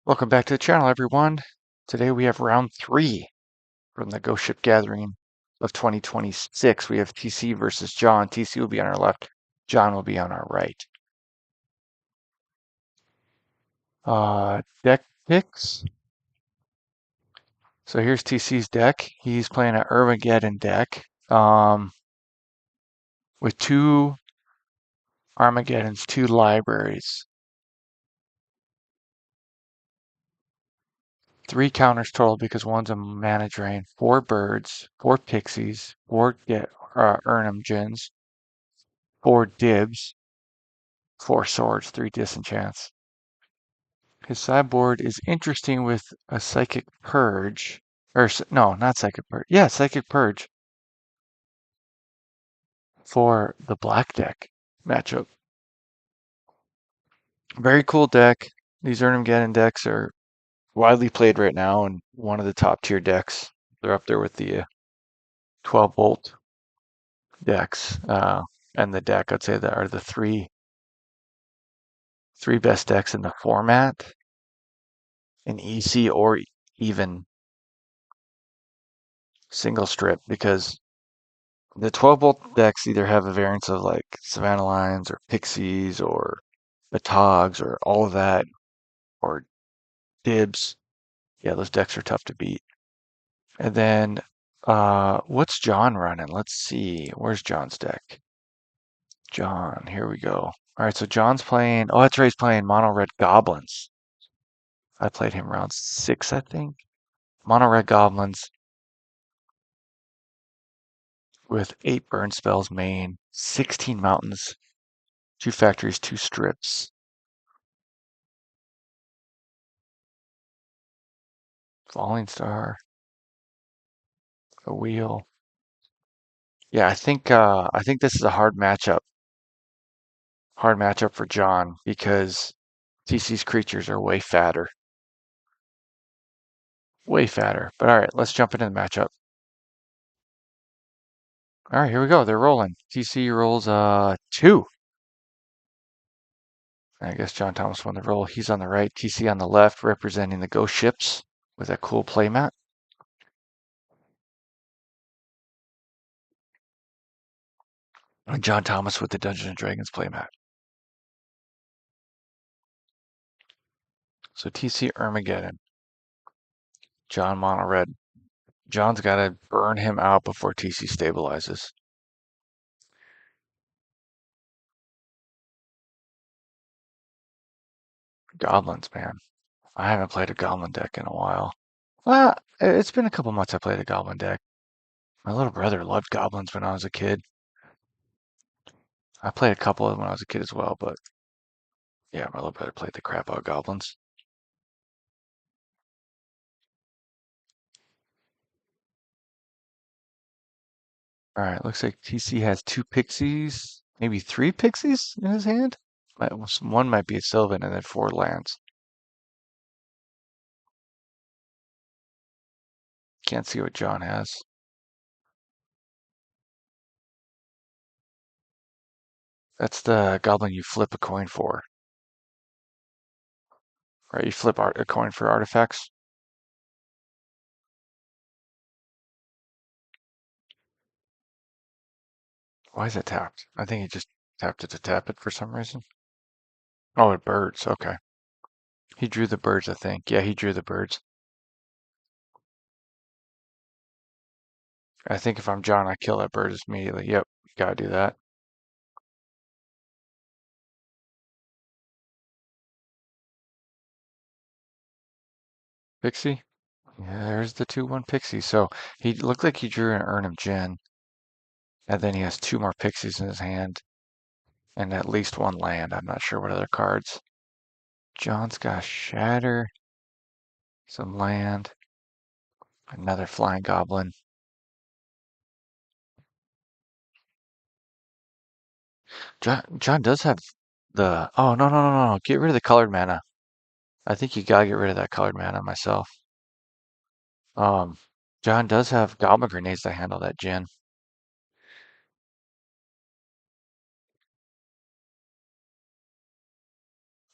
Welcome back to the channel, everyone. Today we have round 3 from the Ghost Ship Gathering of 2026. We have TC versus John. TC will be on our left. John will be on our right. Deck picks. So here's TC's deck. He's playing an ErnhamGeddon deck with 2 Armageddons, 2 libraries, 3 counters total because one's a mana drain, 4 birds, 4 pixies, 4 Erhnam 4 dibs, 4 swords, 3 disenchants. His sideboard is interesting with a Psychic Purge. Or, no, not Psychic Purge. Yeah, Psychic Purge for the black deck matchup. Very cool deck. These ErnhamGeddon decks are widely played right now and one of the top tier decks. They're up there with the 12 volt decks. And the deck, I'd say, that are the three best decks in the format in EC or even single strip, because the 12 volt decks either have a variance of like Savannah Lines or Pixies or the Togs or all of that or Dibs. Yeah, those decks are tough to beat. And then what's John running? Let's see. Where's John's deck? John, here we go. All right, so John's playing, oh, that's right, he's playing Mono Red Goblins. I played him round 6, I think. Mono Red Goblins with 8 burn spells main, 16 mountains, 2 factories, 2 strips. Falling Star, a wheel. Yeah, I think this is a hard matchup. Hard matchup for John because TC's creatures are way fatter. Way fatter. But all right, let's jump into the matchup. All right, here we go. They're rolling. TC rolls 2. I guess John Thomas won the roll. He's on the right, TC on the left, representing the ghost ships with a cool playmat. And John Thomas with the Dungeons and Dragons playmat. So TC ErnhamGeddon. John Mono Red. John's got to burn him out before TC stabilizes. Goblins, man. I haven't played a Goblin deck in a while. Well, it's been a couple months I played a Goblin deck. My little brother loved Goblins when I was a kid. I played a couple of them when I was a kid as well, but yeah, my little brother played the crap out of Goblins. All right, looks like TC has 2 pixies, maybe 3 pixies in his hand. One might be a Sylvan and then 4 lands. Can't see what John has. That's the Goblin you flip a coin for, right? You flip a coin for artifacts. Why is it tapped? I think he just tapped it to tap it for some reason. Oh, it birds. Okay. He drew the birds, I think. Yeah, he drew the birds. I think if I'm John, I kill that bird immediately. Yep, gotta do that. Pixie? Yeah, there's the 2/1 Pixie. So he looked like he drew an ErnhamGeddon, and then he has 2 more Pixies in his hand, and at least 1 land. I'm not sure what other cards. John's got Shatter, some land, another Flying Goblin. John does have the. Oh, no, no, no, no, no. Get rid of the colored mana. I think you gotta get rid of that colored mana myself. Um, John does have Goblin Grenades to handle that Jin.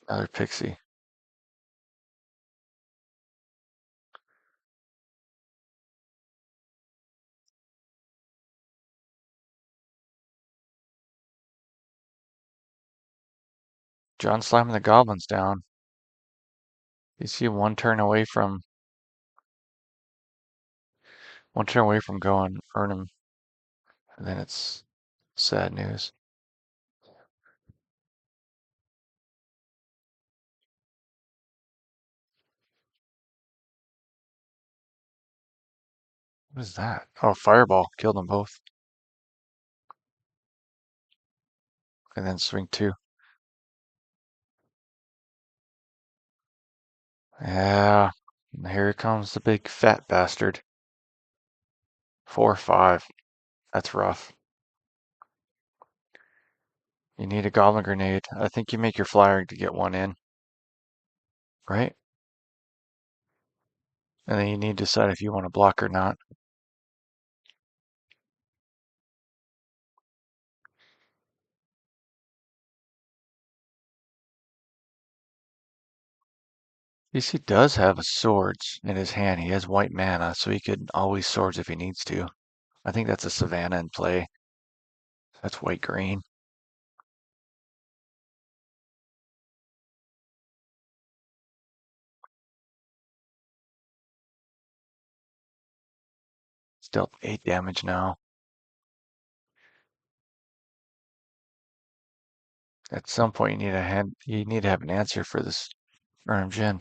Another Pixie. John's slamming the goblins down. You see one turn away from going Earnham, and then it's sad news. What is that? Oh, fireball killed them both, and then swing two. Yeah, and here comes the big fat bastard. 4-5. That's rough. You need a goblin grenade. I think you make your flyer to get one in, right? And then you need to decide if you want to block or not. DC does have a swords in his hand. He has white mana, so he could always swords if he needs to. I think that's a Savannah in play. That's white green. It's dealt 8 damage now. At some point, you need to have an answer for this ErnhamGeddon.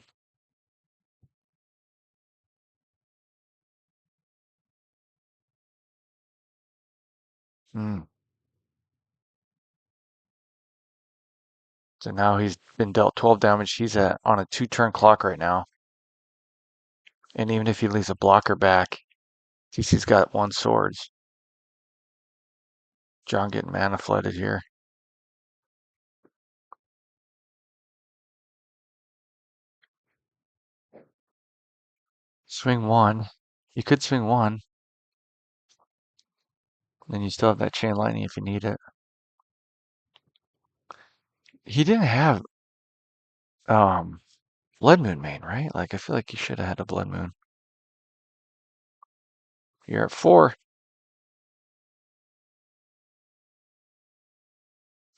Hmm. So now he's been dealt 12 damage. He's on a 2-turn clock right now. And even if he leaves a blocker back, CC's got one swords. John getting mana flooded here. Swing one. You could swing one. Then you still have that chain lightning if you need it. He didn't have um Blood Moon main, right? Like I feel like he should have had a Blood Moon. You're at 4.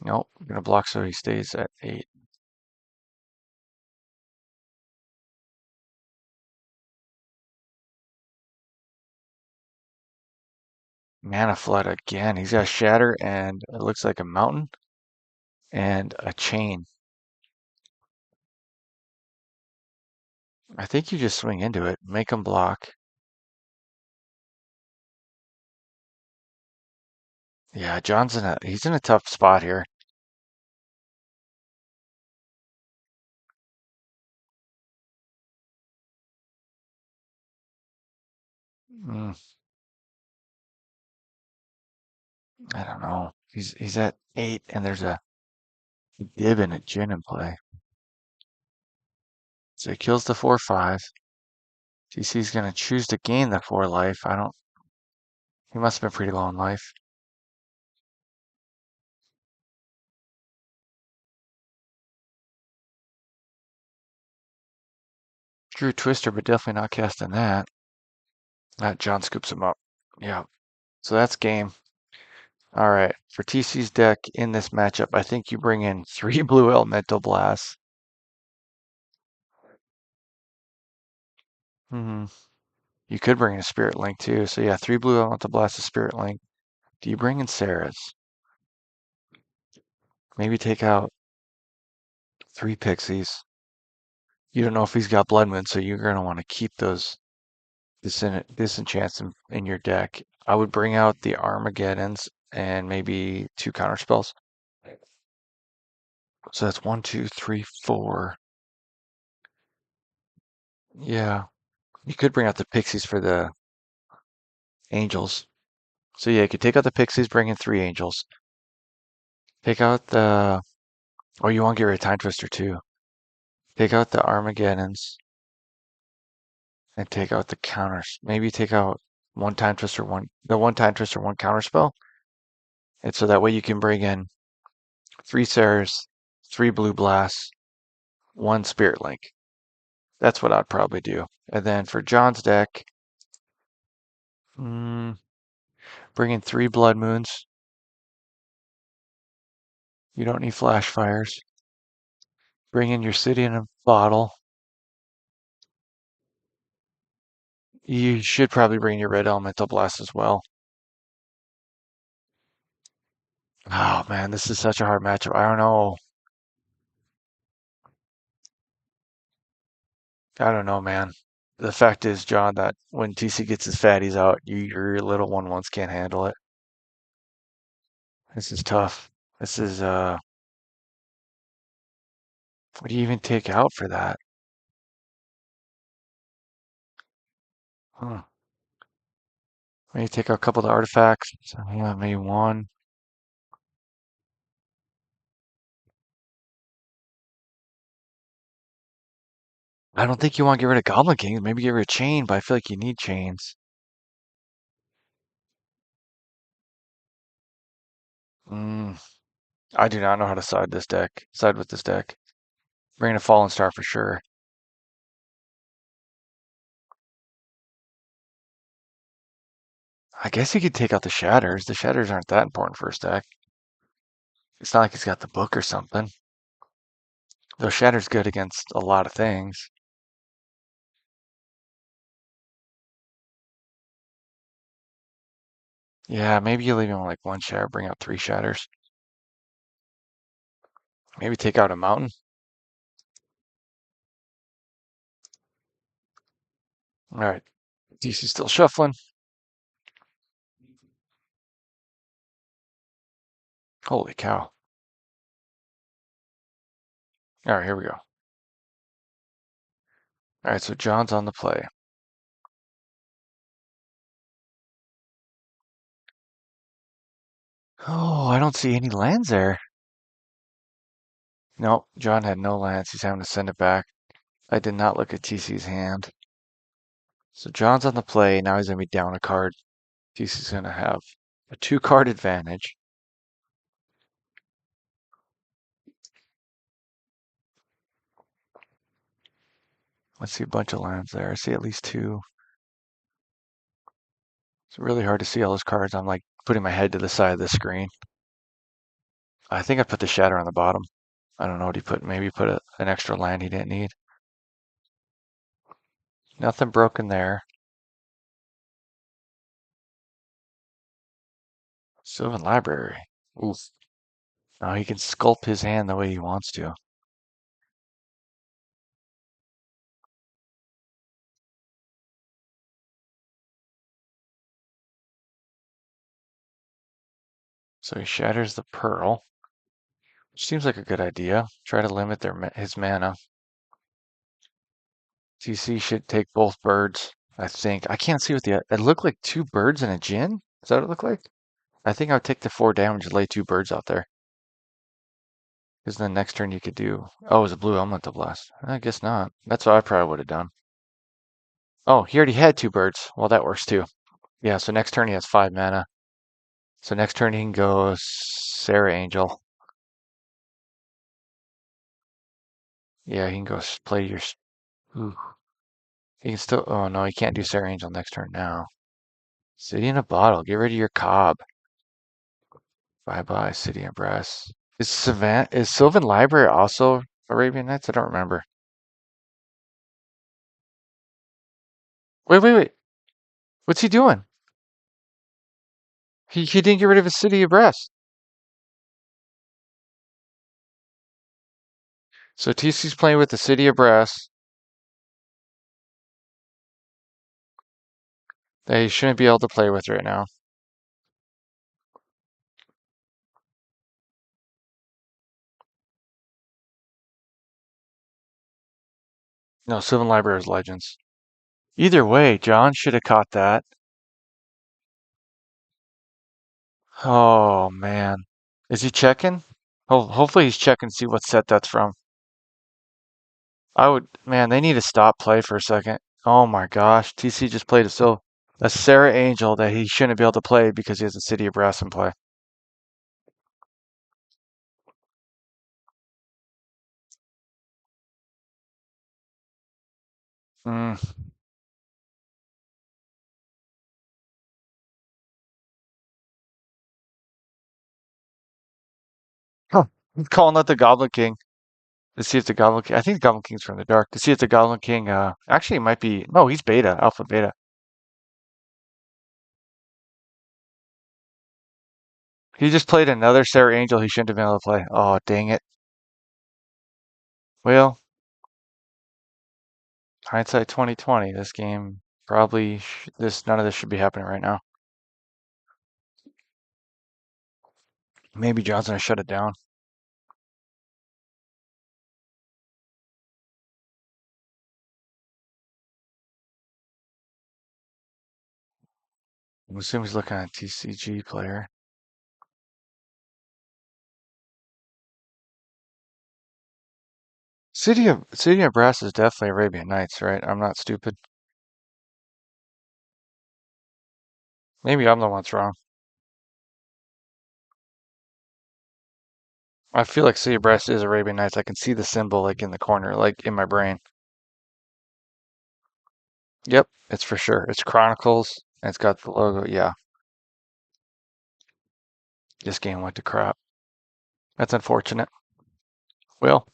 Nope, I'm gonna block so he stays at 8. Mana flood again. He's got Shatter and it looks like a mountain and a chain. I think you just swing into it, make him block. Yeah, he's in a tough spot here. Mm, I don't know. He's at 8 and there's a Dib and a Jin in play. So he kills the 4/5. TC's gonna choose to gain the 4 life. He must have been pretty low in life. Drew Twister, but definitely not casting that. John scoops him up. Yeah. So that's game. All right. For TC's deck in this matchup, I think you bring in 3 blue elemental blasts. Hmm. You could bring in a Spirit Link too. So yeah, 3 blue elemental blasts, a Spirit Link. Do you bring in Sarah's? Maybe take out 3 Pixies. You don't know if he's got Blood Moon, so you're gonna want to keep those disenchants in your deck. I would bring out the Armageddons and maybe 2 counter spells. So that's 1, 2, 3, 4. Yeah. You could bring out the Pixies for the Angels. So yeah, you could take out the Pixies, bring in 3 Angels. Take out the Oh, you want to get rid of Time Twister too. Take out the Armageddons and take out the counters. Maybe take out one Time Twister, one counter spell. And so that way you can bring in 3 Sarahs, 3 Blue Blasts, 1 Spirit Link. That's what I'd probably do. And then for John's deck, mm, bring in 3 Blood Moons. You don't need Flash Fires. Bring in your city in a bottle. You should probably bring your red elemental blast as well. Oh man, this is such a hard matchup. I don't know. I don't know, man. The fact is, John, that when TC gets his fatties out, your little one once can't handle it. This is tough. This is what do you even take out for that? Huh. Maybe take out a couple of the artifacts. So, yeah, maybe one. I don't think you want to get rid of Goblin Kings. Maybe get rid of Chain, but I feel like you need chains. Mm, I do not know how to side with this deck. Bring in a Fallen Star for sure. I guess he could take out the Shatters. The Shatters aren't that important for his deck. It's not like he's got the book or something. Though Shatter's good against a lot of things. Yeah, maybe you leave him like one Shatter, bring out three Shatters. Maybe take out a Mountain. All right. DC still shuffling. Holy cow. All right, here we go. All right, so John's on the play. Oh, I don't see any lands there. Nope, John had no lands. He's having to send it back. I did not look at TC's hand. So John's on the play. Now he's going to be down a card. TC's going to have a two-card advantage. Let's see a bunch of lands there. I see at least two. It's really hard to see all those cards. I'm like putting my head to the side of the screen. I think I put the Shatter on the bottom. I don't know what he put. Maybe he put an extra land he didn't need. Nothing broken there. Sylvan Library. Oof. Now he can sculpt his hand the way he wants to. So he shatters the pearl, which seems like a good idea. Try to limit his mana. TC should take both birds, I think. I can't see what it looked like two birds and a Jinn. Is that what it looked like? I think I would take the 4 damage and lay two birds out there. Because then next turn you could do. Oh, it was a blue elemental blast. I guess not. That's what I probably would have done. Oh, he already had two birds. Well, that works too. Yeah, so next turn he has 5 mana. So next turn he can go Sarah Angel. Yeah, he can go play your. Ooh. He can still. Oh no, he can't do Sarah Angel next turn now. City in a bottle. Get rid of your cob. Bye bye, City and Brass. Is Sylvan Library also Arabian Nights? I don't remember. Wait. What's he doing? He didn't get rid of his City of Brass. So TC's playing with the City of Brass that he shouldn't be able to play with right now. No, Sylvan Library is Legends. Either way, John should have caught that. Oh man. Is he checking? Hopefully he's checking to see what set that's from. Man, they need to stop play for a second. Oh my gosh. TC just played a Sarah Angel that he shouldn't be able to play because he has a City of Brass in play. Mm. Huh. He's calling out the Goblin King. To see if the Goblin King, I think the Goblin King's from the dark. To see if the Goblin King, actually it might be, no, he's beta, alpha beta. He just played another Sarah Angel he shouldn't have been able to play. Oh, dang it. Well, hindsight 2020. This game probably, none of this should be happening right now. Maybe Johnson will shut it down. I'm assuming he's looking at a TCG player. City of Brass is definitely Arabian Nights, right? I'm not stupid. Maybe I'm the one that's wrong. I feel like City of Brass is Arabian Nights. I can see the symbol like in the corner, like in my brain. Yep, it's for sure. It's Chronicles and it's got the logo. Yeah, this game went to crap. That's unfortunate. Well,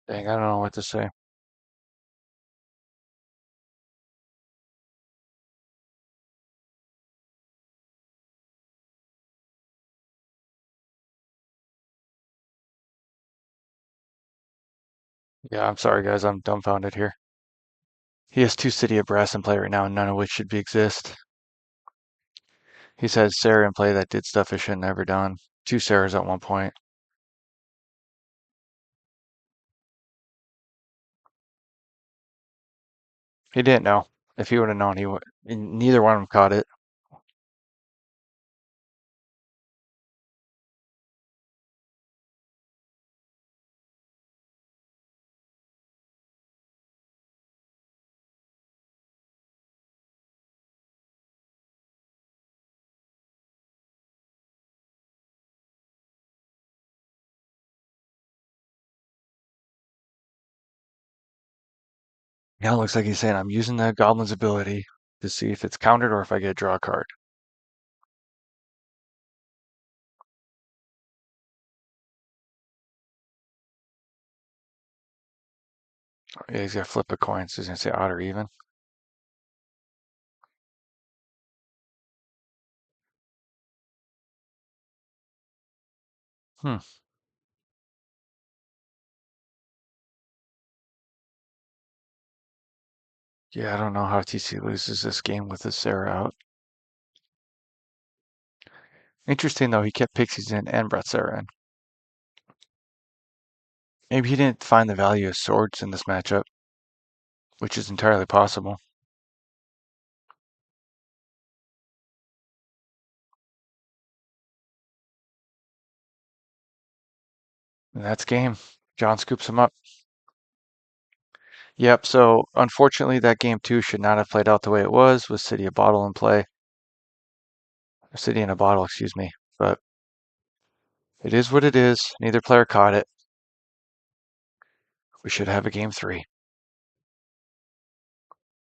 dang, I don't know what to say. Yeah, I'm sorry, guys. I'm dumbfounded here. He has two City of Brass in play right now, none of which should be exist. He's had Sarah in play that did stuff it shouldn't ever done. Two Sarahs at one point. He didn't know. If he would have known, he would. Neither one of them caught it. Now it looks like he's saying I'm using the Goblin's ability to see if it's countered or if I get a draw card. Yeah, he's gonna flip a coin, so he's gonna say odd or even. Hmm. Yeah, I don't know how TC loses this game with his Sarah out. Interesting though, he kept Pixies in and brought Sarah in. Maybe he didn't find the value of swords in this matchup, which is entirely possible. And that's game. John scoops him up. Yep, so unfortunately that game two should not have played out the way it was with City of Bottle in play. City in a Bottle, excuse me. But it is what it is. Neither player caught it. We should have a game three.